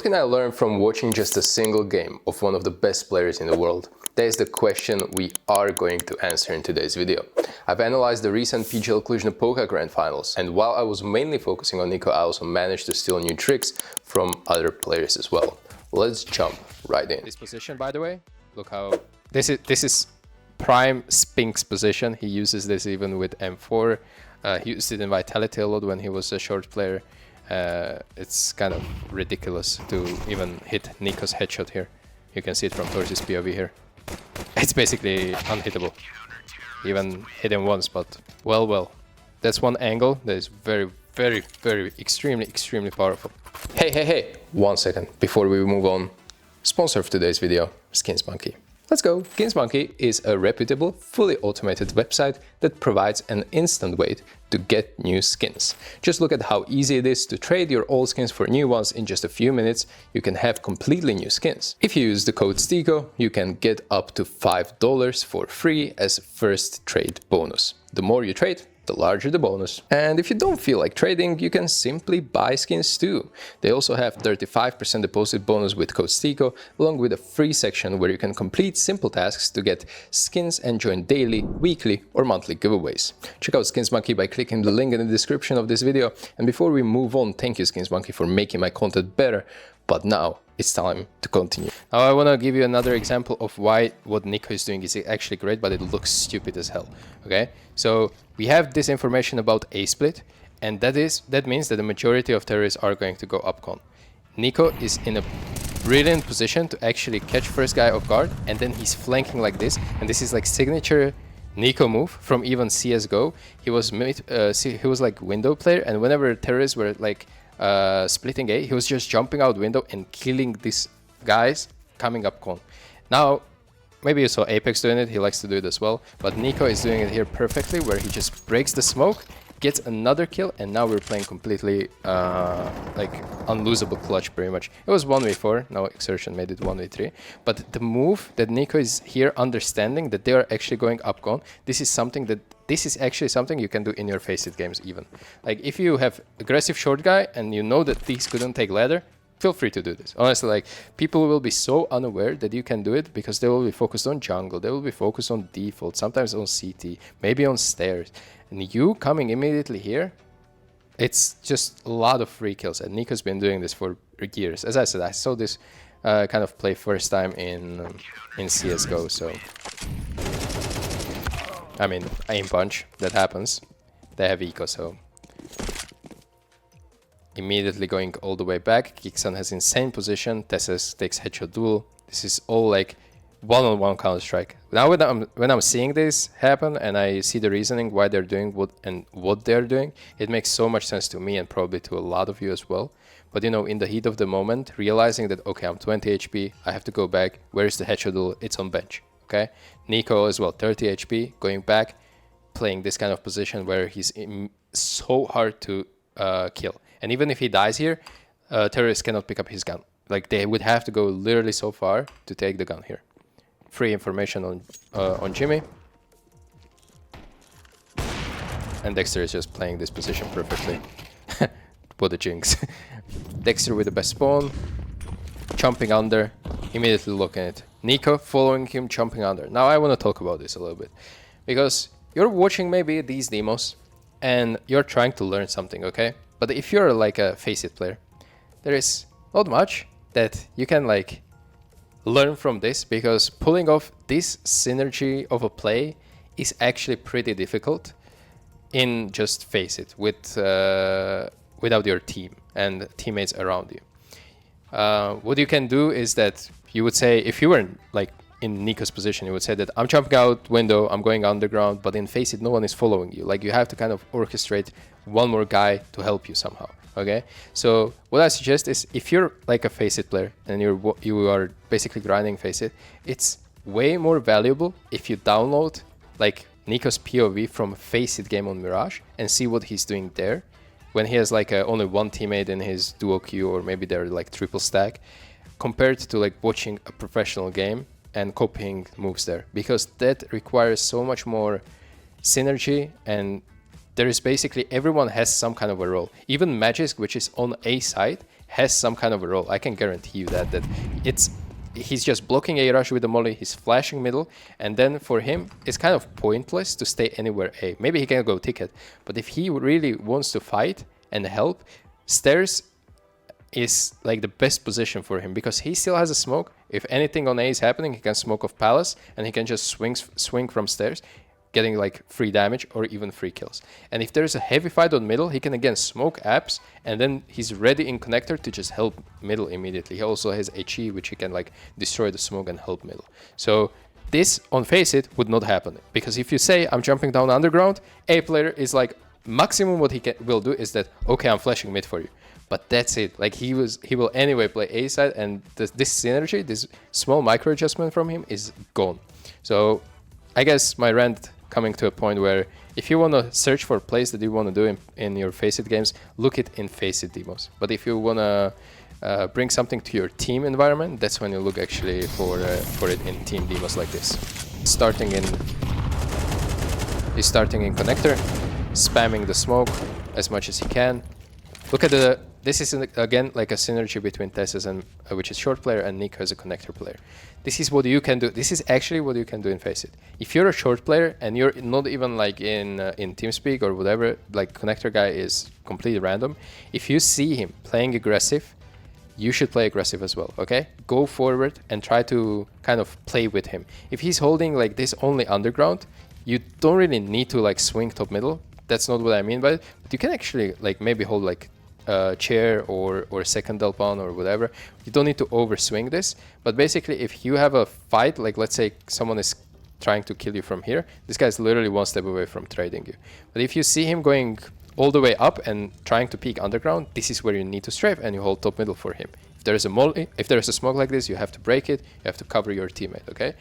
can I learn from watching just a single game of one of the best players in the world? That is the question we are going to answer in today's video. I've analyzed the recent PGL Cluj-Napoca Grand Finals, and while I was mainly focusing on NiKo, I also managed to steal new tricks from other players as well. Let's jump right in. This position, by the way, look how... This is prime Spink's position. He uses this even with M4. He used it in Vitality a lot when he was a short player. It's kind of ridiculous to even hit NiKo's headshot here. You can see it from Torsi's POV here. It's basically unhittable. Even hit him once, but well. That's one angle that is very, extremely powerful. Hey, 1 second before we move on. Sponsor of today's video, SkinsMonkey. Let's go! SkinsMonkey is a reputable, fully automated website that provides an instant way to get new skins. Just look at how easy it is to trade your old skins for new ones in just a few minutes. You can have completely new skins. If you use the code STYKO, you can get up to $5 for free as a first trade bonus. The more you trade, the larger the bonus. And if you don't feel like trading, you can simply buy skins too. They also have 35% deposit bonus with code STYKO, along with a free section where you can complete simple tasks to get skins and join daily, weekly or monthly giveaways. Check out SkinsMonkey by clicking the link in the description of this video. And before we move on, thank you SkinsMonkey for making my content better. But now it's time to continue. Now I want to give you another example of why what NiKo is doing is actually great, but it looks stupid as hell. Okay, so we have this information about A split, and that means that the majority of terrorists are going to go upcon. NiKo is in a brilliant position to actually catch first guy off guard, and then he's flanking like this, and this is like signature NiKo move from even CSGO. He was like window player, and whenever terrorists were like splitting A, he was just jumping out window and killing these guys coming up con. Now, maybe you saw Apeks doing it, he likes to do it as well, but NiKo is doing it here perfectly, where he just breaks the smoke, gets another kill, and now we're playing completely like unlosable clutch pretty much. It was 1v4, now Exertion made it 1v3, but the move that NiKo is here understanding that they are actually going up con, this is actually something you can do in your Faceit games even. Like if you have aggressive short guy and you know that these couldn't take ladder, feel free to do this. Honestly, like people will be so unaware that you can do it because they will be focused on jungle, they will be focused on default, sometimes on CT, maybe on stairs. And you coming immediately here, it's just a lot of free kills. And NiKo's been doing this for years. As I said, I saw this kind of play first time in CSGO, so... I mean, aim punch, that happens. They have eco, so... Immediately going all the way back. Kixan has insane position. Tessus takes headshot duel. This is all like one-on-one Counter-Strike. Now when I'm seeing this happen and I see the reasoning why they're doing what they're doing, it makes so much sense to me and probably to a lot of you as well. But you know, in the heat of the moment, realizing that, okay, I'm 20 HP, I have to go back. Where is the headshot duel? It's on bench. Okay, NiKo as well, 30 HP, going back, playing this kind of position where he's so hard to kill. And even if he dies here, terrorists cannot pick up his gun. Like they would have to go literally so far to take the gun here. Free information on Jimmy. And Dexter is just playing this position perfectly. What a jinx. Dexter with the best spawn, jumping under, immediately looking at it. NiKo following him, jumping under. Now I want to talk about this a little bit, because you're watching maybe these demos and you're trying to learn something, okay? But if you're like a Faceit player, there is not much that you can like learn from this, because pulling off this synergy of a play is actually pretty difficult in just Faceit without your team and teammates around you. What you can do is that you would say, if you were like in NiKo's position, you would say that I'm jumping out window, I'm going underground, but in Faceit no one is following you. Like you have to kind of orchestrate one more guy to help you somehow. Okay, so what I suggest is, if you're like a Faceit player and you are basically grinding Faceit, it's way more valuable if you download like NiKo's POV from a Faceit game on Mirage and see what he's doing there, when he has like only one teammate in his duo queue, or maybe they're like triple stack, compared to like watching a professional game and copying moves there, because that requires so much more synergy, and there is basically everyone has some kind of a role. Even Magisk, which is on A side, has some kind of a role. I can guarantee you that he's just blocking A rush with the molly, he's flashing middle, and then for him it's kind of pointless to stay anywhere A. Maybe he can go ticket, but if he really wants to fight and help, stairs is like the best position for him, because he still has a smoke. If anything on A is happening, he can smoke off palace and he can just swing from stairs, getting like free damage or even free kills. And if there's a heavy fight on middle, he can again smoke apps, and then he's ready in connector to just help middle immediately. He also has HE, which he can like destroy the smoke and help middle. So this on face it would not happen, because if you say I'm jumping down underground, A player is like maximum what he will do is that, okay, I'm flashing mid for you. But that's it. Like he will anyway play A side, and this synergy, this small micro adjustment from him is gone. So I guess my rant coming to a point where if you want to search for plays that you want to do in your Faceit games, look it in Faceit demos. But if you want to bring something to your team environment, that's when you look actually for it in team demos like this. He's starting in connector, spamming the smoke as much as he can. Look at this is again like a synergy between Tessus and which is short player, and NiKo as a connector player. This is what you can do. This is actually what you can do in Faceit. If you're a short player and you're not even like in TeamSpeak or whatever, like connector guy is completely random. If you see him playing aggressive, you should play aggressive as well. Okay, go forward and try to kind of play with him. If he's holding like this only underground, you don't really need to like swing top middle. That's not what I mean by it. But you can actually like maybe hold like chair or second del pawn or whatever. You don't need to overswing this, but basically if you have a fight, like let's say someone is trying to kill you from here, this guy's literally one step away from trading you. But if you see him going all the way up and trying to peek underground, this is where you need to strafe and you hold top middle for him. If there is a smoke like this, you have to break it, you have to cover your teammate, okay?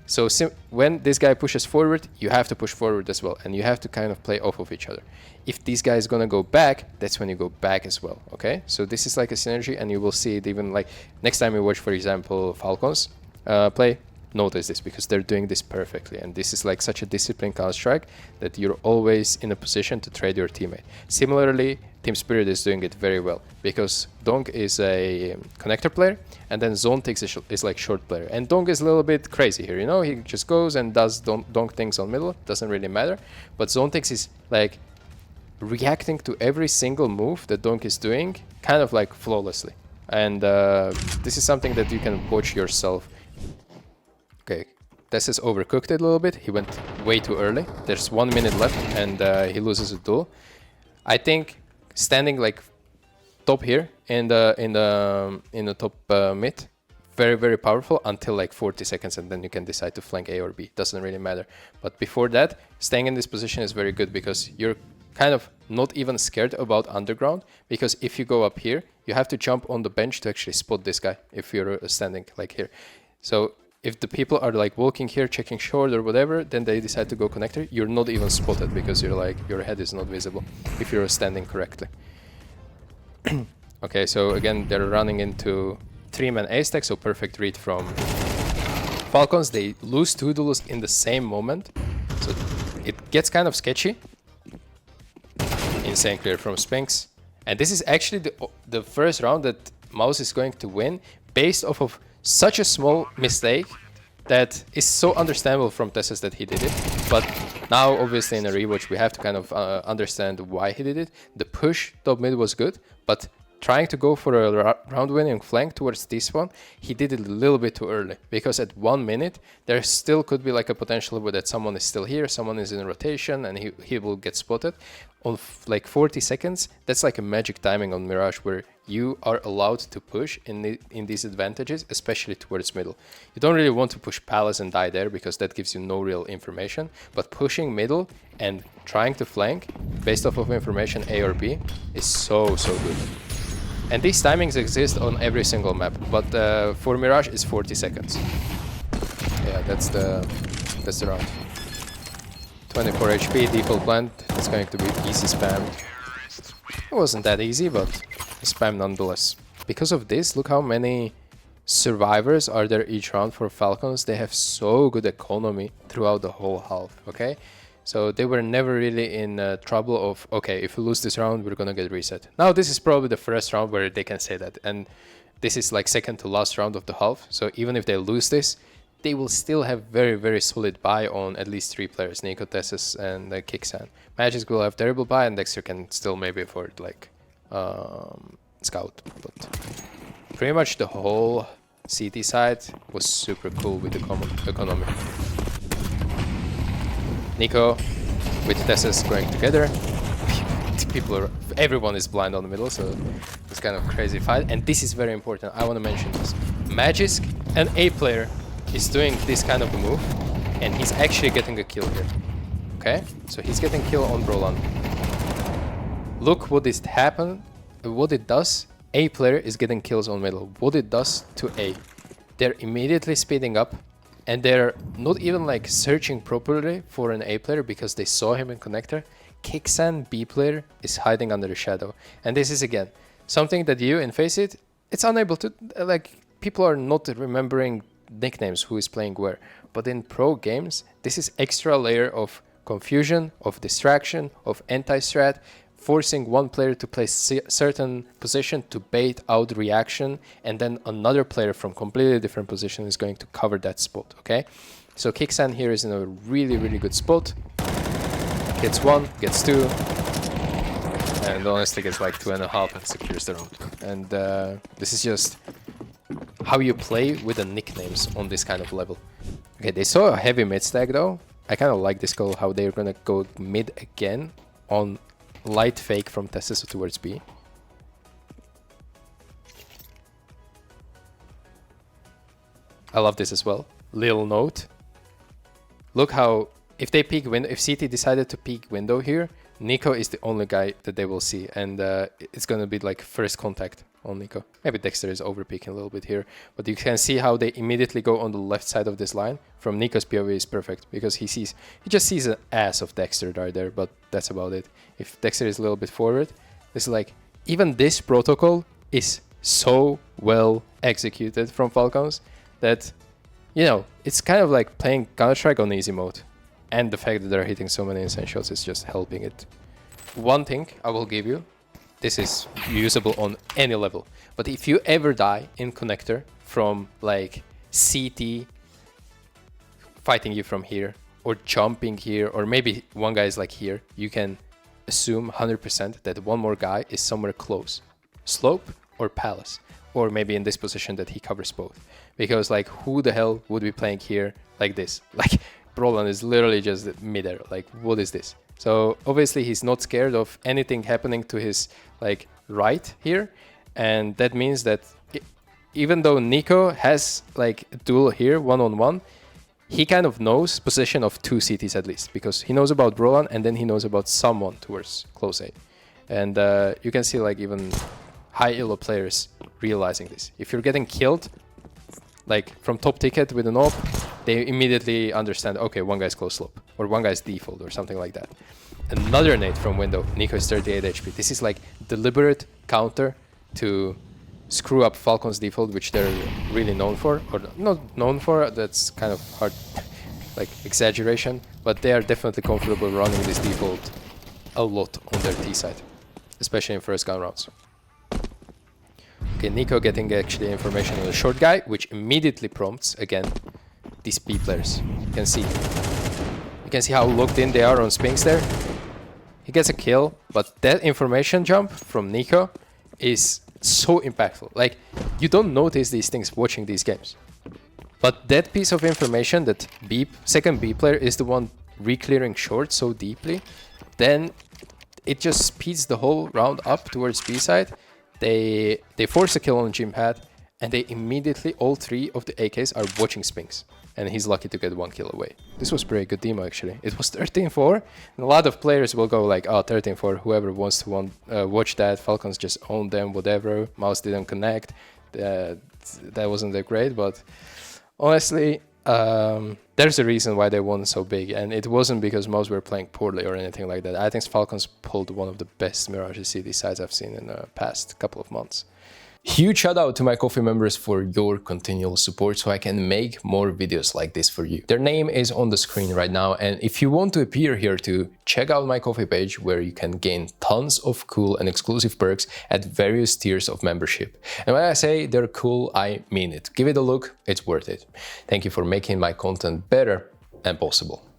So when this guy pushes forward, you have to push forward as well, and you have to kind of play off of each other. If this guy is gonna go back, that's when you go back as well, okay? So this is like a synergy, and you will see it even like next time you watch, for example, Falcons play, notice this, because they're doing this perfectly, and this is like such a disciplined Counter-Strike that you're always in a position to trade your teammate. Similarly, Team Spirit is doing it very well, because Donk is a connector player, and then Zonetix is like short player. And Donk is a little bit crazy here, you know, he just goes and does Donk things on middle, doesn't really matter. But Zonetix is like reacting to every single move that Donk is doing, kind of like flawlessly. And this is something that you can watch yourself. Okay, Tess has overcooked it a little bit, he went way too early. There's 1 minute left and he loses a duel. I think standing like top here in the top mid, very, very powerful until like 40 seconds, and then you can decide to flank A or B. Doesn't really matter. But before that, staying in this position is very good, because you're kind of not even scared about underground, because if you go up here, you have to jump on the bench to actually spot this guy if you're standing like here. So if the people are like walking here, checking short or whatever, then they decide to go connector, you're not even spotted, because you're like, your head is not visible if you're standing correctly. Okay, so again, they're running into 3-man A stack, so perfect read from Falcons. They lose 2 duels in the same moment, so it gets kind of sketchy. Insane clear from Spinks. And this is actually the first round that Mouse is going to win based off of such a small mistake that is so understandable from Tessus that he did it. But now, obviously, in a rewatch, we have to kind of understand why he did it. The push top mid was good, but trying to go for a round-winning flank towards this one, he did it a little bit too early. Because at 1 minute, there still could be like a potential that someone is still here, someone is in rotation, and he will get spotted. On like 40 seconds, that's like a magic timing on Mirage, where you are allowed to push in these advantages, especially towards middle. You don't really want to push Palace and die there, because that gives you no real information. But pushing middle and trying to flank based off of information A or B is so good. And these timings exist on every single map, but for Mirage it's 40 seconds. Yeah, that's the round. 24 HP, default plant. It's going to be easy spam. It wasn't that easy, but spam nonetheless. Because of this, look how many survivors are there each round for Falcons. They have so good economy throughout the whole half, okay? So they were never really in trouble of, okay, if we lose this round, we're gonna get reset. Now this is probably the first round where they can say that, and this is like second to last round of the half. So even if they lose this, they will still have very, very solid buy on at least 3 players, NiKo, Tessus, and Kixan. Magisk will have terrible buy, and Dexter can still maybe afford like Scout. But pretty much the whole CT side was super cool with the common economy. NiKo with Tessus going together. Everyone is blind on the middle, so it's kind of crazy fight. And this is very important. I want to mention this. Magisk, an A player, is doing this kind of a move, and he's actually getting a kill here. Okay, so he's getting kill on Brolan. Look what is happen. What it does. A player is getting kills on middle. What it does to A. They're immediately speeding up, and they're not even like searching properly for an A player because they saw him in connector. Kixan B player is hiding under the shadow, and this is again something that you in Faceit, it's unable to, like, people are not remembering nicknames, who is playing where, but in pro games this is extra layer of confusion, of distraction, of anti-strat, forcing one player to play certain position to bait out reaction, and then another player from completely different position is going to cover that spot. Okay, so Kixan here is in a really, really good spot. Gets 1, gets 2, and honestly gets like 2.5 and secures the round. And this is just how you play with the nicknames on this kind of level. Okay, they saw a heavy mid stack though. I kind of like this call, how they're gonna go mid again on light fake from Tessus towards B. I love this as well. Little note. Look how, if they peek window, if CT decided to peek window here, NiKo is the only guy that they will see, and it's gonna be like first contact on NiKo. Maybe Dexter is over peeking a little bit here, but you can see how they immediately go on the left side of this line. From NiKo's POV is perfect because he just sees an ass of Dexter right there, but that's about it. If Dexter is a little bit forward, it's like even this protocol is so well executed from Falcons that, you know, it's kind of like playing Counter-Strike on easy mode. And the fact that they're hitting so many insane shots is just helping it. One thing I will give you, this is usable on any level. But if you ever die in connector from like CT fighting you from here, or jumping here, or maybe one guy is like here, you can assume 100% that one more guy is somewhere close. Slope or Palace. Or maybe in this position that he covers both. Because like, who the hell would be playing here like this? Like, Brolan is literally just midair. Like, what is this? So obviously he's not scared of anything happening to his like right here, and that means that even though NiKo has like a duel here one-on-one, he kind of knows position of 2 CTs at least, because he knows about Brolan and then he knows about someone towards close A. And you can see like even high elo players realizing this. If you're getting killed like from top ticket with an AWP, they immediately understand, okay, one guy's close slope, or one guy's default, or something like that. Another nade from window, NiKo is 38 HP. This is like deliberate counter to screw up Falcons default, which they're really known for, or not known for, that's kind of hard, like exaggeration, but they are definitely comfortable running this default a lot on their T side, especially in first gun rounds. Okay, NiKo getting actually information on the short guy, which immediately prompts, again, these B players. You can see how locked in they are on Spinks there. He gets a kill, but that information jump from NiKo is so impactful. Like, you don't notice these things watching these games. But that piece of information that second B player is the one re-clearing short so deeply, then it just speeds the whole round up towards B side. They force a kill on Gym Pad, and they immediately, all 3 of the AKs are watching Spinks. And he's lucky to get 1 kill away. This was pretty good demo actually. It was 13-4, and a lot of players will go like, oh, 13-4, whoever wants to watch that. Falcons just owned them, whatever. Mouse didn't connect. That wasn't that great, but honestly, there's a reason why they won so big, and it wasn't because Mouse were playing poorly or anything like that. I think Falcons pulled one of the best Mirage CD sides I've seen in the past couple of months. Huge shout out to my Ko-fi members for your continual support so I can make more videos like this for you. Their name is on the screen right now, and if you want to appear here too, check out my Ko-fi page where you can gain tons of cool and exclusive perks at various tiers of membership. And when I say they're cool, I mean it. Give it a look, it's worth it. Thank you for making my content better and possible.